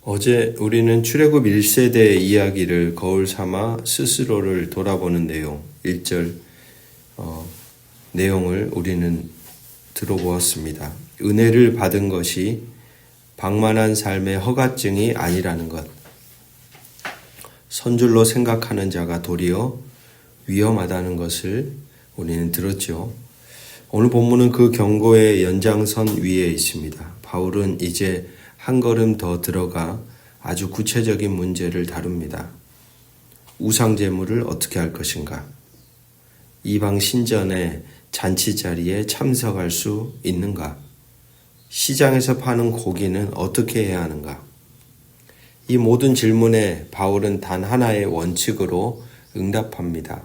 어제 우리는 출애굽 1세대의 이야기를 거울 삼아 스스로를 돌아보는 내용, 1절 내용을 우리는 들어보았습니다. 은혜를 받은 것이 방만한 삶의 허가증이 아니라는 것. 선줄로 생각하는 자가 도리어 위험하다는 것을 우리는 들었죠. 오늘 본문은 그 경고의 연장선 위에 있습니다. 바울은 이제 한 걸음 더 들어가 아주 구체적인 문제를 다룹니다. 우상 제물을 어떻게 할 것인가? 이방 신전의 잔치 자리에 참석할 수 있는가? 시장에서 파는 고기는 어떻게 해야 하는가? 이 모든 질문에 바울은 단 하나의 원칙으로 응답합니다.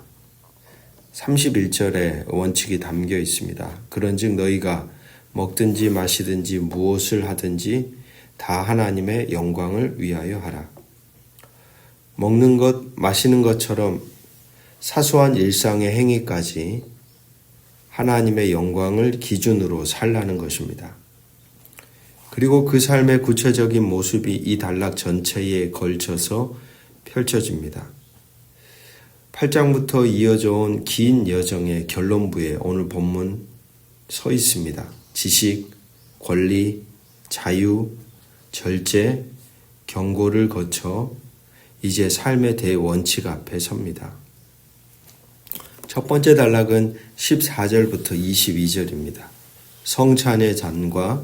31절에 원칙이 담겨 있습니다. 그런즉 너희가 먹든지 마시든지 무엇을 하든지 다 하나님의 영광을 위하여 하라. 먹는 것, 마시는 것처럼 사소한 일상의 행위까지 하나님의 영광을 기준으로 살라는 것입니다. 그리고 그 삶의 구체적인 모습이 이 단락 전체에 걸쳐서 펼쳐집니다. 8장부터 이어져 온 긴 여정의 결론부에 오늘 본문 서 있습니다. 지식, 권리, 자유, 절제, 경고를 거쳐 이제 삶의 대원칙 앞에 섭니다. 첫 번째 단락은 14절부터 22절입니다. 성찬의 잔과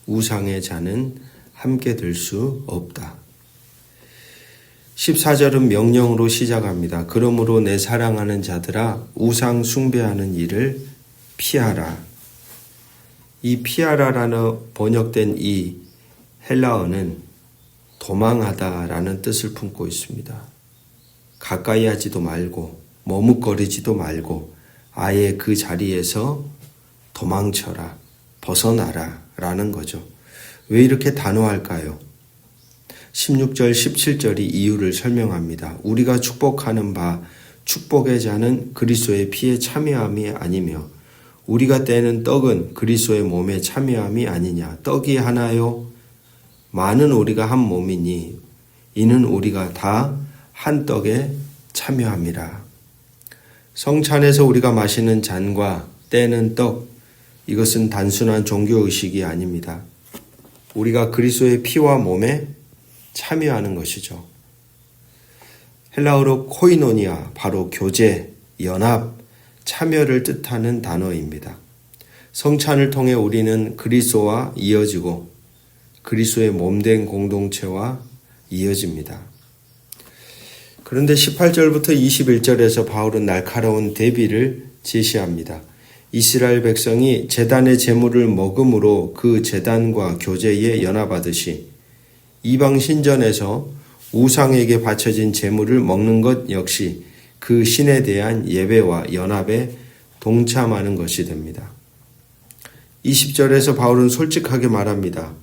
우상의 잔은 함께 들 수 없다. 14절은 명령으로 시작합니다. 그러므로 내 사랑하는 자들아 우상 숭배하는 일을 피하라. 이 피하라라는 번역된 이 헬라어는 도망하다라는 뜻을 품고 있습니다. 가까이 하지도 말고 머뭇거리지도 말고 아예 그 자리에서 도망쳐라, 벗어나라 라는 거죠. 왜 이렇게 단호할까요? 16절, 17절이 이유를 설명합니다. 우리가 축복하는 바 축복의 잔은 그리스도의 피에 참여함이 아니며 우리가 떼는 떡은 그리스도의 몸에 참여함이 아니냐. 떡이 하나요? 많은 우리가 한 몸이니 이는 우리가 다 한 떡에 참여함이라. 성찬에서 우리가 마시는 잔과 떼는 떡, 이것은 단순한 종교의식이 아닙니다. 우리가 그리스도의 피와 몸에 참여하는 것이죠. 헬라어로 코이노니아, 바로 교제, 연합, 참여를 뜻하는 단어입니다. 성찬을 통해 우리는 그리스도와 이어지고 그리스도의 몸된 공동체와 이어집니다. 그런데 18절부터 21절에서 바울은 날카로운 대비를 제시합니다. 이스라엘 백성이 제단의 제물을 먹음으로 그 제단과 교제에 연합하듯이 이방 신전에서 우상에게 바쳐진 제물을 먹는 것 역시 그 신에 대한 예배와 연합에 동참하는 것이 됩니다. 20절에서 바울은 솔직하게 말합니다.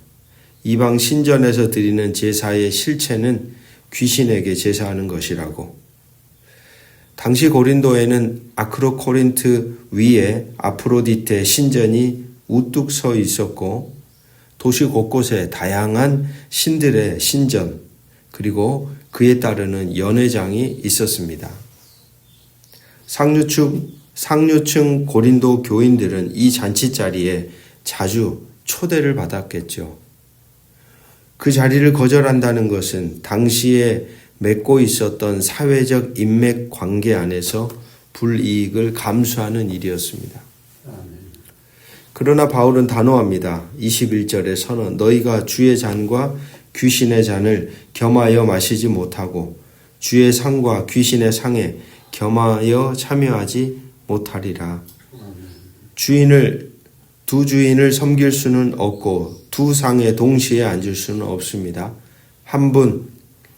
이방 신전에서 드리는 제사의 실체는 귀신에게 제사하는 것이라고. 당시 고린도에는 아크로코린트 위에 아프로디테 신전이 우뚝 서 있었고 도시 곳곳에 다양한 신들의 신전 그리고 그에 따르는 연회장이 있었습니다. 상류층 고린도 교인들은 이 잔치 자리에 자주 초대를 받았겠죠. 그 자리를 거절한다는 것은 당시에 맺고 있었던 사회적 인맥 관계 안에서 불이익을 감수하는 일이었습니다. 그러나 바울은 단호합니다. 21절의 선언, 너희가 주의 잔과 귀신의 잔을 겸하여 마시지 못하고 주의 상과 귀신의 상에 겸하여 참여하지 못하리라. 두 주인을 섬길 수는 없고 두 상에 동시에 앉을 수는 없습니다. 한 분,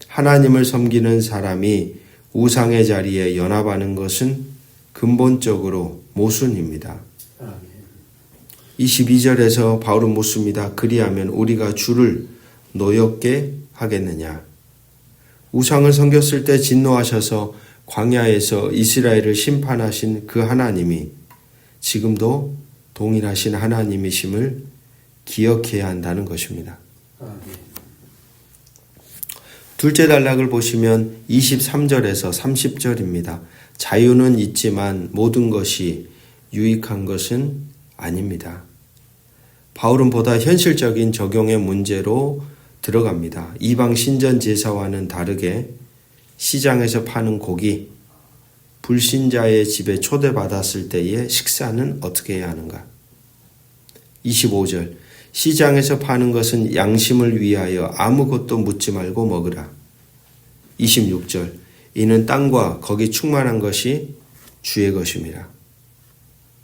하나님을 섬기는 사람이 우상의 자리에 연합하는 것은 근본적으로 모순입니다. 22절에서 바울은 묻습니다. 그리하면 우리가 주를 노엽게 하겠느냐? 우상을 섬겼을 때 진노하셔서 광야에서 이스라엘을 심판하신 그 하나님이 지금도 동일하신 하나님이심을 기억해야 한다는 것입니다. 둘째 단락을 보시면 23절에서 30절입니다. 자유는 있지만 모든 것이 유익한 것은 아닙니다. 바울은 보다 현실적인 적용의 문제로 들어갑니다. 이방 신전 제사와는 다르게 시장에서 파는 고기, 불신자의 집에 초대받았을 때의 식사는 어떻게 해야 하는가? 25절, 시장에서 파는 것은 양심을 위하여 아무것도 묻지 말고 먹으라. 26절, 이는 땅과 거기 충만한 것이 주의 것임이라.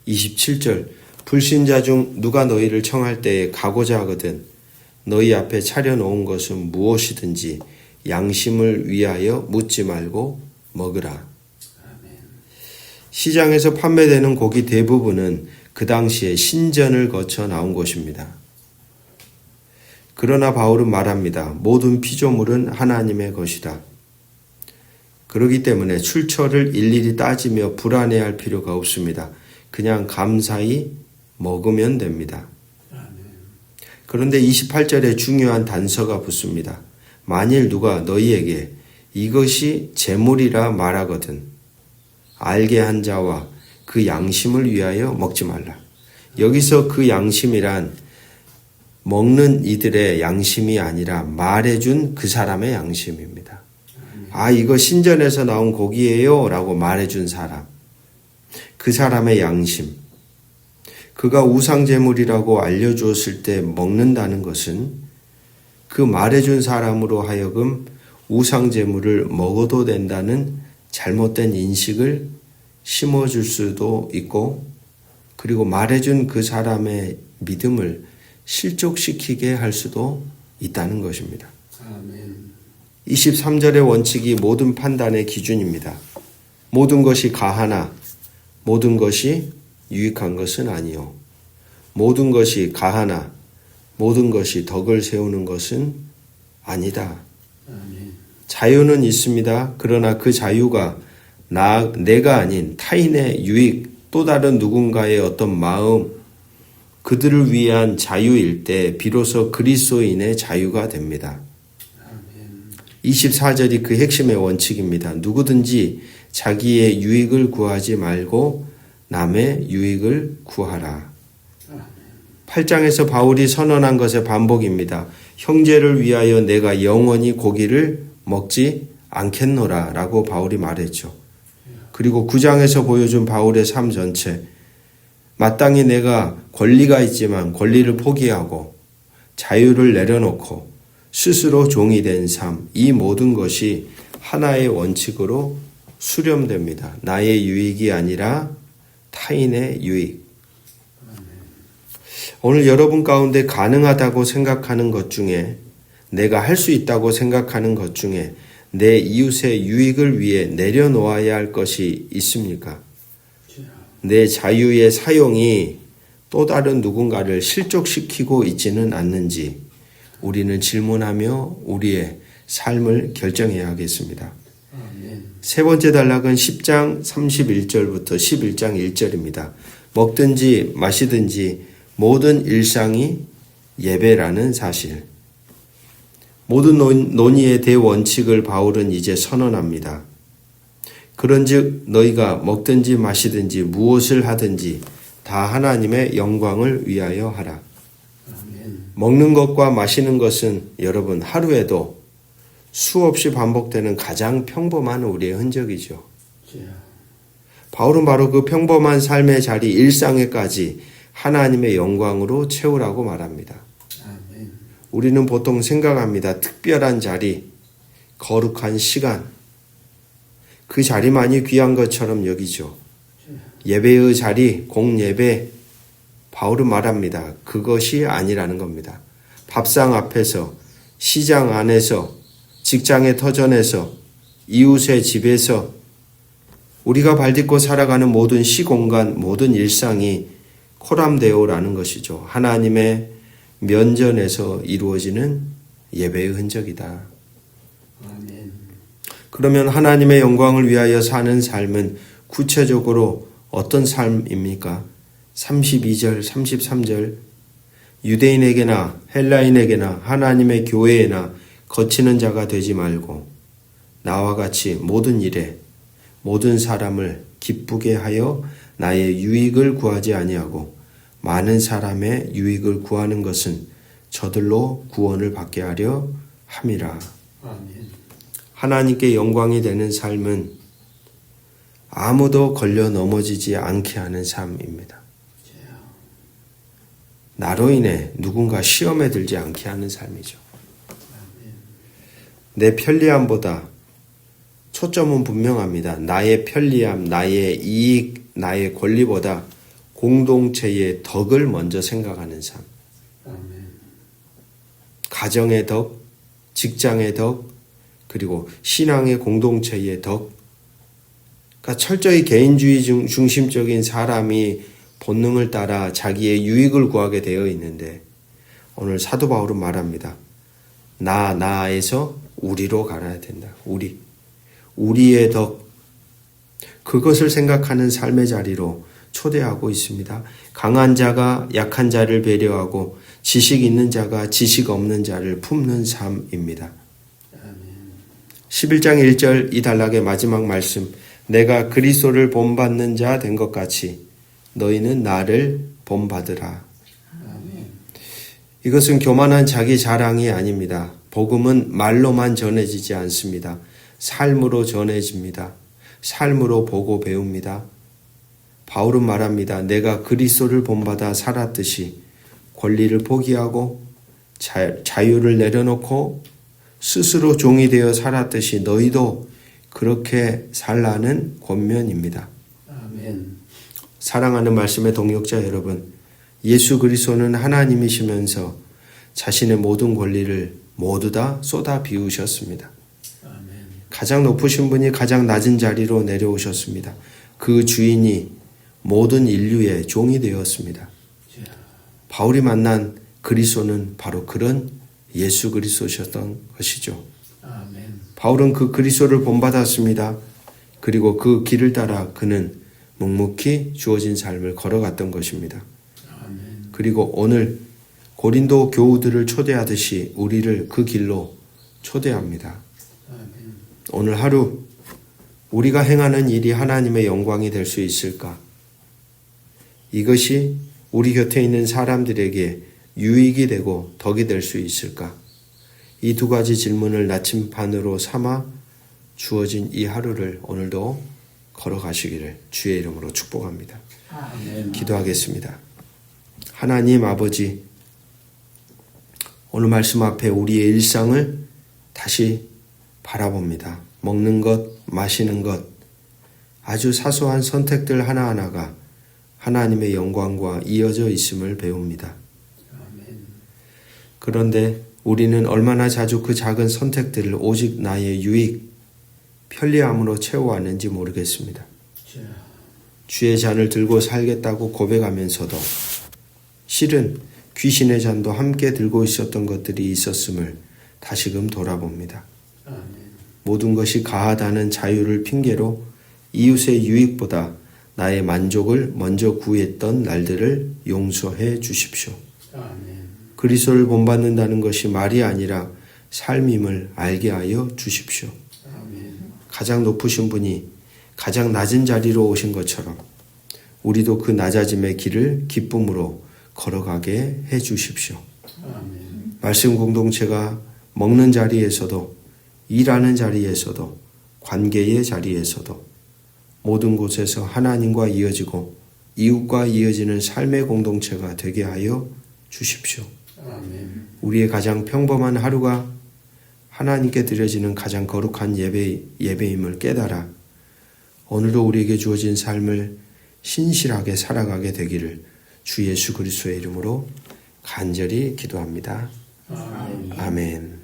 27절, 불신자 중 누가 너희를 청할 때에 가고자 하거든 너희 앞에 차려놓은 것은 무엇이든지 양심을 위하여 묻지 말고 먹으라. 시장에서 판매되는 고기 대부분은 그 당시에 신전을 거쳐 나온 것입니다. 그러나 바울은 말합니다. 모든 피조물은 하나님의 것이다. 그렇기 때문에 출처를 일일이 따지며 불안해할 필요가 없습니다. 그냥 감사히 먹으면 됩니다. 그런데 28절에 중요한 단서가 붙습니다. 만일 누가 너희에게 이것이 재물이라 말하거든 알게 한 자와 그 양심을 위하여 먹지 말라. 여기서 그 양심이란 먹는 이들의 양심이 아니라 말해준 그 사람의 양심입니다. 아, 이거 신전에서 나온 고기예요 라고 말해준 사람. 그 사람의 양심. 그가 우상제물이라고 알려주었을 때 먹는다는 것은 그 말해준 사람으로 하여금 우상제물을 먹어도 된다는 잘못된 인식을 심어줄 수도 있고, 그리고 말해준 그 사람의 믿음을 실족시키게 할 수도 있다는 것입니다. 아멘. 23절의 원칙이 모든 판단의 기준입니다. 모든 것이 가하나 모든 것이 유익한 것은 아니요. 모든 것이 가하나 모든 것이 덕을 세우는 것은 아니다. 아멘. 자유는 있습니다. 그러나 그 자유가 내가 아닌 타인의 유익, 또 다른 누군가의 어떤 마음, 그들을 위한 자유일 때 비로소 그리스도인의 자유가 됩니다. 24절이 그 핵심의 원칙입니다. 누구든지 자기의 유익을 구하지 말고 남의 유익을 구하라. 8장에서 바울이 선언한 것의 반복입니다. 형제를 위하여 내가 영원히 고기를 먹지 않겠노라 라고 바울이 말했죠. 그리고 9장에서 보여준 바울의 삶 전체, 마땅히 내가 권리가 있지만 권리를 포기하고 자유를 내려놓고 스스로 종이 된 삶, 이 모든 것이 하나의 원칙으로 수렴됩니다. 나의 유익이 아니라 타인의 유익. 오늘 여러분 가운데 가능하다고 생각하는 것 중에, 내가 할 수 있다고 생각하는 것 중에 내 이웃의 유익을 위해 내려놓아야 할 것이 있습니까? 내 자유의 사용이 또 다른 누군가를 실족시키고 있지는 않는지 우리는 질문하며 우리의 삶을 결정해야 하겠습니다. 세 번째 단락은 10장 31절부터 11장 1절입니다. 먹든지 마시든지 모든 일상이 예배라는 사실. 모든 논의의 대원칙을 바울은 이제 선언합니다. 그런즉 너희가 먹든지 마시든지 무엇을 하든지 다 하나님의 영광을 위하여 하라. 먹는 것과 마시는 것은 여러분 하루에도 수없이 반복되는 가장 평범한 우리의 흔적이죠. 바울은 바로 그 평범한 삶의 자리 일상에까지 하나님의 영광으로 채우라고 말합니다. 우리는 보통 생각합니다. 특별한 자리, 거룩한 시간, 그 자리만이 귀한 것처럼 여기죠. 예배의 자리, 공예배, 바울은 말합니다. 그것이 아니라는 겁니다. 밥상 앞에서, 시장 안에서, 직장의 터전에서, 이웃의 집에서 우리가 발딛고 살아가는 모든 시공간, 모든 일상이 코람데오라는 것이죠. 하나님의 면전에서 이루어지는 예배의 흔적이다. 아멘. 그러면 하나님의 영광을 위하여 사는 삶은 구체적으로 어떤 삶입니까? 32절, 33절 유대인에게나 헬라인에게나 하나님의 교회에나 거치는 자가 되지 말고 나와 같이 모든 일에 모든 사람을 기쁘게 하여 나의 유익을 구하지 아니하고 많은 사람의 유익을 구하는 것은 저들로 구원을 받게 하려 함이라. 아멘. 하나님께 영광이 되는 삶은 아무도 걸려 넘어지지 않게 하는 삶입니다. 나로 인해 누군가 시험에 들지 않게 하는 삶이죠. 내 편리함보다 초점은 분명합니다. 나의 편리함, 나의 이익, 나의 권리보다 공동체의 덕을 먼저 생각하는 삶. 아멘. 가정의 덕, 직장의 덕, 그리고 신앙의 공동체의 덕. 그러니까 철저히 개인주의 중심적인 사람이 본능을 따라 자기의 유익을 구하게 되어 있는데 오늘 사도 바울은 말합니다. 나에서 우리로 가야 된다. 우리의 덕. 그것을 생각하는 삶의 자리로 초대하고 있습니다. 강한 자가 약한 자를 배려하고 지식 있는 자가 지식 없는 자를 품는 삶입니다. 11장 1절 이 단락의 마지막 말씀. 내가 그리스도를 본받는 자 된 것 같이 너희는 나를 본받으라. 이것은 교만한 자기 자랑이 아닙니다. 복음은 말로만 전해지지 않습니다. 삶으로 전해집니다. 삶으로 보고 배웁니다. 바울은 말합니다. 내가 그리스도를 본받아 살았듯이 권리를 포기하고 자유를 내려놓고 스스로 종이 되어 살았듯이 너희도 그렇게 살라는 권면입니다. 아멘. 사랑하는 말씀의 동역자 여러분, 예수 그리스도는 하나님이시면서 자신의 모든 권리를 모두 다 쏟아 비우셨습니다. 아멘. 가장 높으신 분이 가장 낮은 자리로 내려오셨습니다. 그 주인이 모든 인류의 종이 되었습니다. 바울이 만난 그리스도는 바로 그런 예수 그리스도셨던 것이죠. 아멘. 바울은 그 그리스도를 본받았습니다. 그리고 그 길을 따라 그는 묵묵히 주어진 삶을 걸어갔던 것입니다. 아멘. 그리고 오늘 고린도 교우들을 초대하듯이 우리를 그 길로 초대합니다. 아멘. 오늘 하루 우리가 행하는 일이 하나님의 영광이 될 수 있을까? 이것이 우리 곁에 있는 사람들에게 유익이 되고 덕이 될 수 있을까? 이 두 가지 질문을 나침반으로 삼아 주어진 이 하루를 오늘도 걸어가시기를 주의 이름으로 축복합니다. 아멘. 기도하겠습니다. 하나님 아버지, 오늘 말씀 앞에 우리의 일상을 다시 바라봅니다. 먹는 것, 마시는 것, 아주 사소한 선택들 하나하나가 하나님의 영광과 이어져 있음을 배웁니다. 아멘. 그런데 우리는 얼마나 자주 그 작은 선택들을 오직 나의 유익, 편리함으로 채워왔는지 모르겠습니다. 주의 잔을 들고 살겠다고 고백하면서도 실은 귀신의 잔도 함께 들고 있었던 것들이 있었음을 다시금 돌아봅니다. 아멘. 모든 것이 가하다는 자유를 핑계로 이웃의 유익보다 나의 만족을 먼저 구했던 날들을 용서해 주십시오. 아멘. 그리스도를 본받는다는 것이 말이 아니라 삶임을 알게 하여 주십시오. 아멘. 가장 높으신 분이 가장 낮은 자리로 오신 것처럼 우리도 그 낮아짐의 길을 기쁨으로 걸어가게 해 주십시오. 아멘. 말씀 공동체가 먹는 자리에서도 일하는 자리에서도 관계의 자리에서도 모든 곳에서 하나님과 이어지고 이웃과 이어지는 삶의 공동체가 되게 하여 주십시오. 아멘. 우리의 가장 평범한 하루가 하나님께 드려지는 가장 거룩한 예배임을 깨달아 오늘도 우리에게 주어진 삶을 신실하게 살아가게 되기를 주 예수 그리스도의 이름으로 간절히 기도합니다. 아멘. 아멘.